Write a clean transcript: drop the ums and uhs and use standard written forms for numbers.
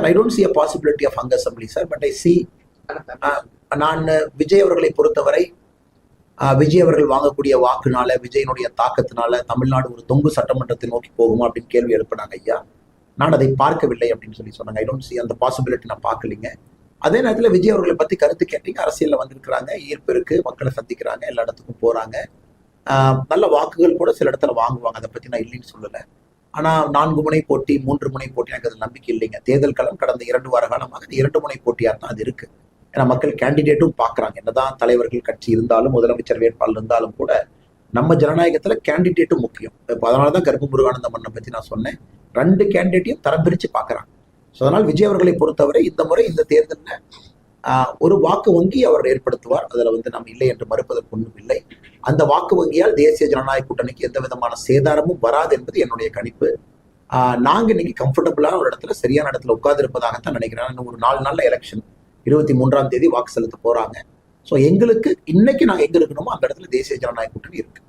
Sir, I don't see a possibility of hung assembly sir, but I see, நான் விஜய் அவர்களை பொறுத்தவரை விஜய் அவர்கள் வாங்கக்கூடிய வாக்குனால, விஜயனுடைய தாக்கத்தினால தமிழ்நாடு ஒரு தொங்கு சட்டமன்றத்தை நோக்கி போகுமா அப்படின்னு கேள்வி எழுப்பினாங்க ஐயா. நான் அதை பார்க்கவில்லை அப்படின்னு சொன்னாங்க. ஐ டோன்ட் சி, அந்த பாசிபிலிட்டி நான் பார்க்கலிங்க. அதே நேரத்தில் விஜய் அவர்களை பற்றி கருத்து கேட்டீங்க. அரசியலில் வந்திருக்கிறாங்க, ஈர்ப்பு இருக்கு, மக்களை சந்திக்கிறாங்க, எல்லா இடத்துக்கும் போறாங்க, நல்ல வாக்குகள் கூட சில இடத்துல வாங்குவாங்க. அதை பற்றி நான் இல்லைன்னு சொல்லலை. ஆனால் 4 முனை போட்டி, 3 முனை போட்டி எனக்கு அது நம்பிக்கை இல்லைங்க. தேர்தல் களம் கடந்த 2 வார காலமாக 2 முனை போட்டியாக தான் அது இருக்கு. ஏன்னா மக்கள் கேண்டிடேட்டும் பார்க்குறாங்க. என்னதான் தலைவர்கள் கட்சி இருந்தாலும், முதலமைச்சர் வேட்பாளர் இருந்தாலும் கூட நம்ம ஜனநாயகத்தில் கேண்டிடேட்டும் முக்கியம். இப்போ அதனால தான் கருப்பு முருகானந்த மன்னனை பற்றி நான் சொன்னேன். 2 கேண்டிடேட்டையும் தரம் பிரித்து பார்க்குறாங்க. ஸோ அதனால் விஜய் அவர்களை பொறுத்தவரை இந்த முறை இந்த தேர்தலில் ஒரு வாக்கு வங்கி அவர் ஏற்படுத்துவார். அதில் நம்ம இல்லை என்று மறுப்பதற்கு ஒன்றும் இல்லை. அந்த வாக்கு வங்கியால் தேசிய ஜனநாயக கூட்டணிக்கு எந்த விதமான சேதாரமும் வராது என்பது என்னுடைய கணிப்பு. நாங்கள் இன்னைக்கு கம்ஃபர்டபுளான ஒரு இடத்துல, சரியான இடத்துல உட்கார்ந்து இருப்பதாகத்தான் நினைக்கிறேன். இன்னும் ஒரு 4 நாள்ல எலெக்ஷன், 23ஆம் தேதி வாக்கு செலுத்த போறாங்க. ஸோ எங்களுக்கு இன்னைக்கு நாங்கள் எங்க இருக்கணுமோ அந்த இடத்துல தேசிய ஜனநாயக கூட்டணி இருக்கு.